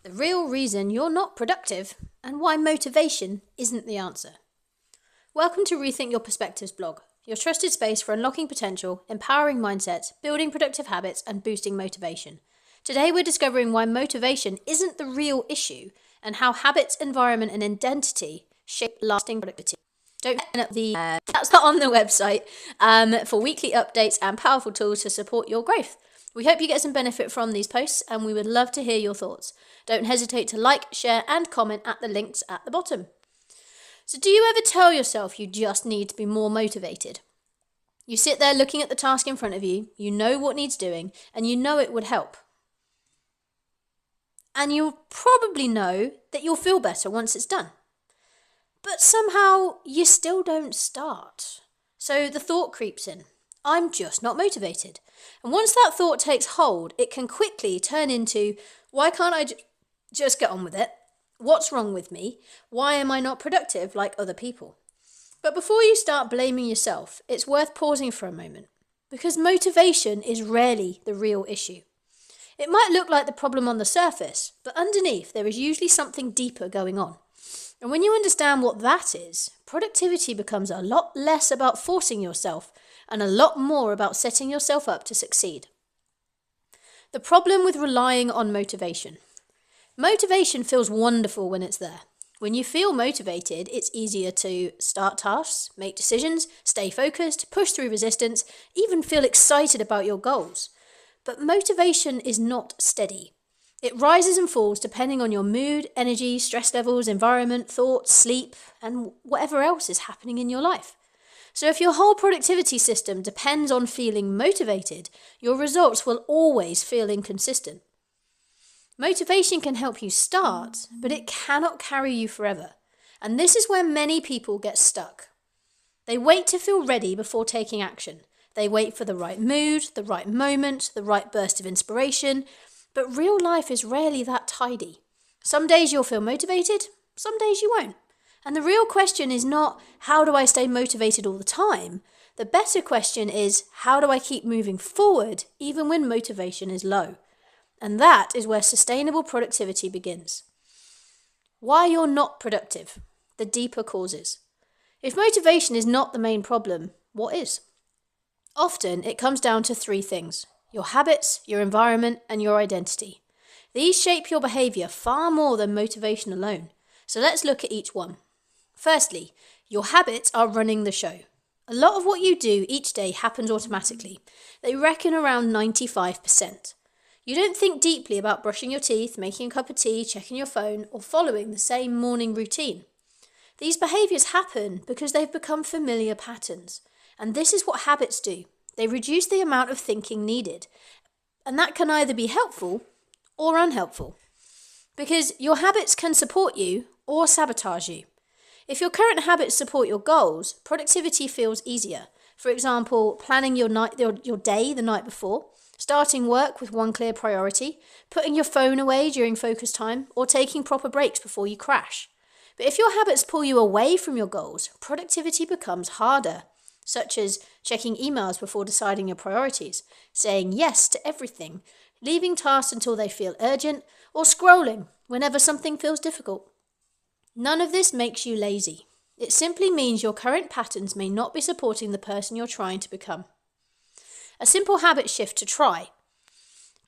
the real reason you're not productive and why motivation isn't the answer. Welcome to Rethink Your Perspectives blog, your trusted space for unlocking potential, empowering mindsets, building productive habits, and boosting motivation. Today we're discovering why motivation isn't the real issue and how habits, environment, and identity shape lasting productivity. Don't forget that's not on the website for weekly updates and powerful tools to support your growth. We hope you get some benefit from these posts and we would love to hear your thoughts. Don't hesitate to like, share and comment at the links at the bottom. So do you ever tell yourself you just need to be more motivated? You sit there looking at the task in front of you, you know what needs doing and you know it would help. And you'll probably know that you'll feel better once it's done. But somehow you still don't start. So the thought creeps in. I'm just not motivated. And once that thought takes hold, it can quickly turn into, why can't I just get on with it? What's wrong with me? Why am I not productive like other people? But before you start blaming yourself, it's worth pausing for a moment. Because motivation is rarely the real issue. It might look like the problem on the surface, but underneath there is usually something deeper going on. And when you understand what that is, productivity becomes a lot less about forcing yourself and a lot more about setting yourself up to succeed. The problem with relying on motivation. Motivation feels wonderful when it's there. When you feel motivated, it's easier to start tasks, make decisions, stay focused, push through resistance, even feel excited about your goals. But motivation is not steady. It rises and falls depending on your mood, energy, stress levels, environment, thoughts, sleep, and whatever else is happening in your life. So if your whole productivity system depends on feeling motivated, your results will always feel inconsistent. Motivation can help you start, but it cannot carry you forever. And this is where many people get stuck. They wait to feel ready before taking action. They wait for the right mood, the right moment, the right burst of inspiration. But real life is rarely that tidy. Some days you'll feel motivated, some days you won't. And the real question is not, how do I stay motivated all the time? The better question is, how do I keep moving forward even when motivation is low? And that is where sustainable productivity begins. Why you're not productive, the deeper causes. If motivation is not the main problem, what is? Often it comes down to three things: your habits, your environment, and your identity. These shape your behavior far more than motivation alone. So let's look at each one. Firstly, your habits are running the show. A lot of what you do each day happens automatically. They reckon around 95%. You don't think deeply about brushing your teeth, making a cup of tea, checking your phone, or following the same morning routine. These behaviors happen because they've become familiar patterns. And this is what habits do. They reduce the amount of thinking needed. And that can either be helpful or unhelpful. Because your habits can support you or sabotage you. If your current habits support your goals, productivity feels easier. For example, planning your day the night before, starting work with one clear priority, putting your phone away during focus time, or taking proper breaks before you crash. But if your habits pull you away from your goals, productivity becomes harder, such as checking emails before deciding your priorities, saying yes to everything, leaving tasks until they feel urgent, or scrolling whenever something feels difficult. None of this makes you lazy. It simply means your current patterns may not be supporting the person you're trying to become. A simple habit shift to try.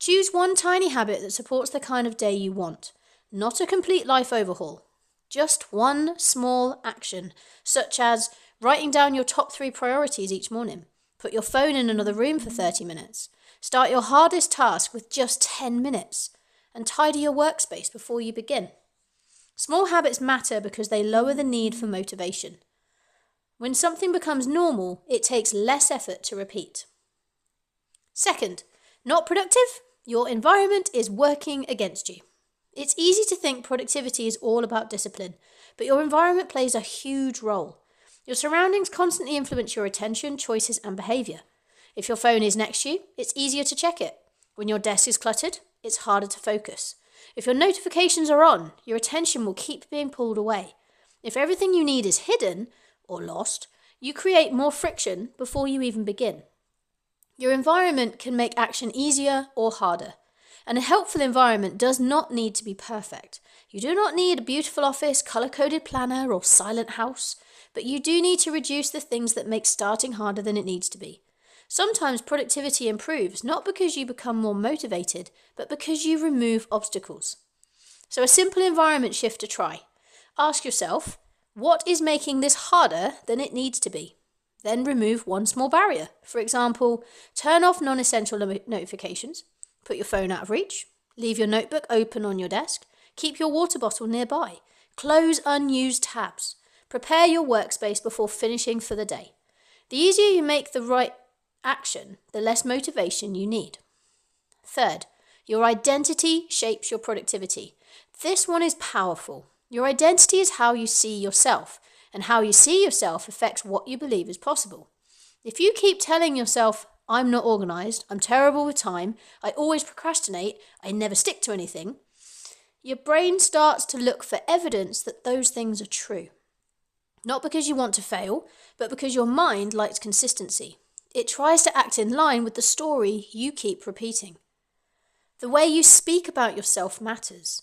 Choose one tiny habit that supports the kind of day you want, not a complete life overhaul. Just one small action, such as writing down your top 3 priorities each morning. Put your phone in another room for 30 minutes. Start your hardest task with just 10 minutes. And tidy your workspace before you begin. Small habits matter because they lower the need for motivation. When something becomes normal, it takes less effort to repeat. Second, not productive? Your environment is working against you. It's easy to think productivity is all about discipline, but your environment plays a huge role. Your surroundings constantly influence your attention, choices, and behavior. If your phone is next to you, it's easier to check it. When your desk is cluttered, it's harder to focus. If your notifications are on, your attention will keep being pulled away. If everything you need is hidden or lost, you create more friction before you even begin. Your environment can make action easier or harder. And a helpful environment does not need to be perfect. You do not need a beautiful office, colour-coded planner, or silent house, but you do need to reduce the things that make starting harder than it needs to be. Sometimes productivity improves not because you become more motivated, but because you remove obstacles. So a simple environment shift to try. Ask yourself, what is making this harder than it needs to be? Then remove one small barrier. For example, turn off non-essential notifications, put your phone out of reach, leave your notebook open on your desk, keep your water bottle nearby, close unused tabs, prepare your workspace before finishing for the day. The easier you make the right action, the less motivation you need. Third, your identity shapes your productivity. This one is powerful. Your identity is how you see yourself, and how you see yourself affects what you believe is possible. If you keep telling yourself, I'm not organised, I'm terrible with time, I always procrastinate, I never stick to anything, your brain starts to look for evidence that those things are true. Not because you want to fail, but because your mind likes consistency. It tries to act in line with the story you keep repeating. The way you speak about yourself matters.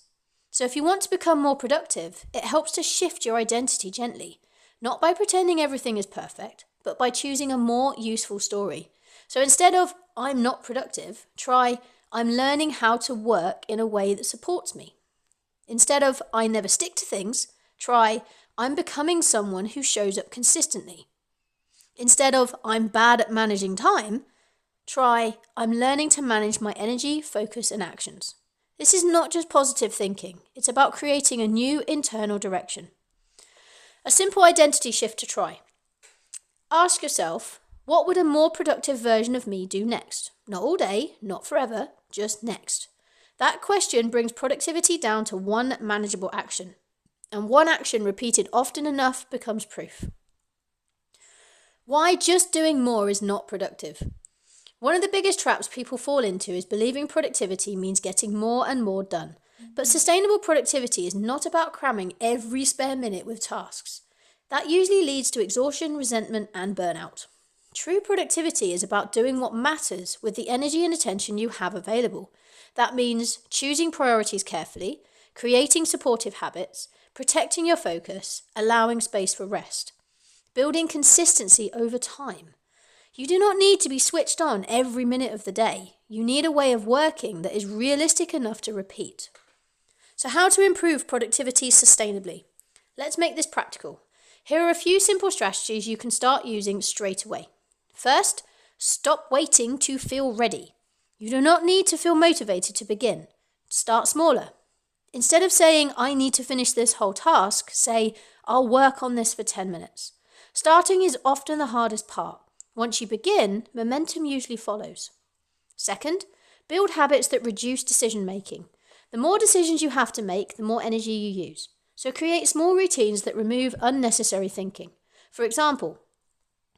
So if you want to become more productive, it helps to shift your identity gently, not by pretending everything is perfect, but by choosing a more useful story. So instead of, I'm not productive, try, I'm learning how to work in a way that supports me. Instead of, I never stick to things, try, I'm becoming someone who shows up consistently. Instead of, I'm bad at managing time, try, I'm learning to manage my energy, focus, and actions. This is not just positive thinking. It's about creating a new internal direction. A simple identity shift to try. Ask yourself, what would a more productive version of me do next? Not all day, not forever, just next. That question brings productivity down to one manageable action. And one action repeated often enough becomes proof. Why just doing more is not productive. One of the biggest traps people fall into is believing productivity means getting more and more done. But sustainable productivity is not about cramming every spare minute with tasks. That usually leads to exhaustion, resentment, and burnout. True productivity is about doing what matters with the energy and attention you have available. That means choosing priorities carefully, creating supportive habits, protecting your focus, allowing space for rest, building consistency over time. You do not need to be switched on every minute of the day. You need a way of working that is realistic enough to repeat. So how to improve productivity sustainably? Let's make this practical. Here are a few simple strategies you can start using straight away. First, stop waiting to feel ready. You do not need to feel motivated to begin. Start smaller. Instead of saying, I need to finish this whole task, say, I'll work on this for 10 minutes. Starting is often the hardest part. Once you begin, momentum usually follows. Second, build habits that reduce decision making. The more decisions you have to make, the more energy you use. So create small routines that remove unnecessary thinking. For example,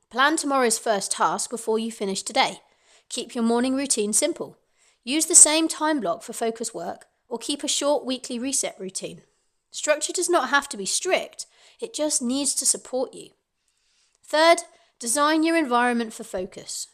plan tomorrow's first task before you finish today. Keep your morning routine simple. Use the same time block for focus work, or keep a short weekly reset routine. Structure does not have to be strict, it just needs to support you. Third, design your environment for focus.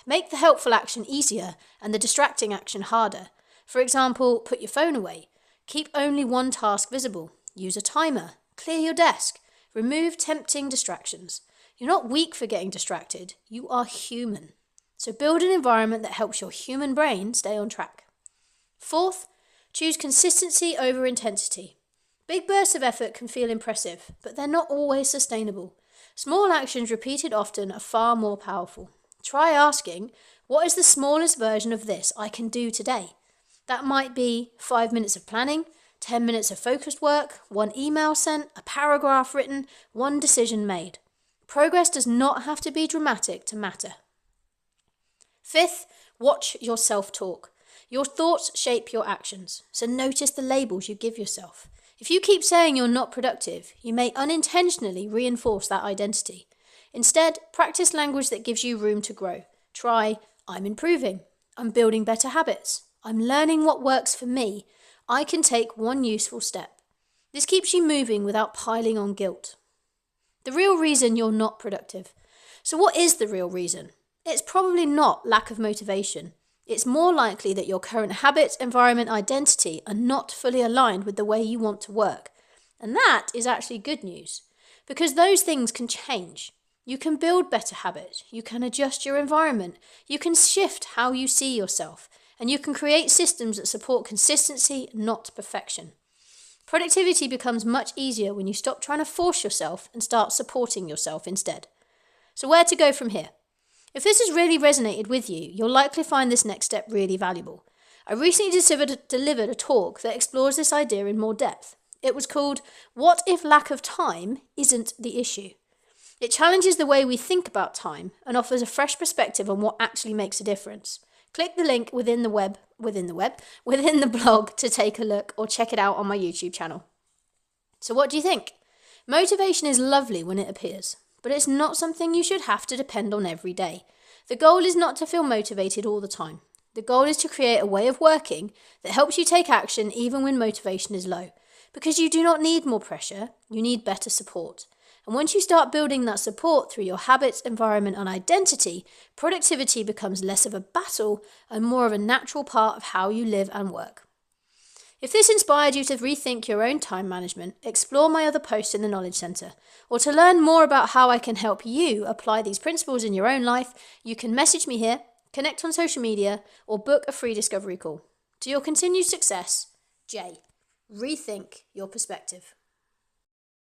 Make the helpful action easier and the distracting action harder. For example, put your phone away. Keep only one task visible. Use a timer. Clear your desk. Remove tempting distractions. You're not weak for getting distracted. You are human. So build an environment that helps your human brain stay on track. Fourth, choose consistency over intensity. Big bursts of effort can feel impressive, but they're not always sustainable. Small actions repeated often are far more powerful. Try asking, what is the smallest version of this I can do today? That might be 5 minutes of planning, 10 minutes of focused work, 1 email sent, a paragraph written, 1 decision made. Progress does not have to be dramatic to matter. Fifth, watch your self-talk. Your thoughts shape your actions, so notice the labels you give yourself. If you keep saying you're not productive, you may unintentionally reinforce that identity. Instead, practice language that gives you room to grow. Try, I'm improving. I'm building better habits. I'm learning what works for me. I can take one useful step. This keeps you moving without piling on guilt. The real reason you're not productive. So what is the real reason? It's probably not lack of motivation. it's more likely that your current habit, environment, identity are not fully aligned with the way you want to work. And that is actually good news, because those things can change. You can build better habits, you can adjust your environment, you can shift how you see yourself, and you can create systems that support consistency, not perfection. Productivity becomes much easier when you stop trying to force yourself and start supporting yourself instead. So where to go from here? If this has really resonated with you, you'll likely find this next step really valuable. I recently delivered a talk that explores this idea in more depth. It was called, "What if lack of time isn't the issue?" It challenges the way we think about time and offers a fresh perspective on what actually makes a difference. Click the link within the blog to take a look, or check it out on my YouTube channel. So what do you think? Motivation is lovely when it appears, but it's not something you should have to depend on every day. The goal is not to feel motivated all the time. The goal is to create a way of working that helps you take action even when motivation is low. Because you do not need more pressure, you need better support. And once you start building that support through your habits, environment, and identity, productivity becomes less of a battle and more of a natural part of how you live and work. If this inspired you to rethink your own time management, explore my other posts in the Knowledge Centre, or to learn more about how I can help you apply these principles in your own life, you can message me here, connect on social media, or book a free discovery call. To your continued success, Jay, rethink your perspective.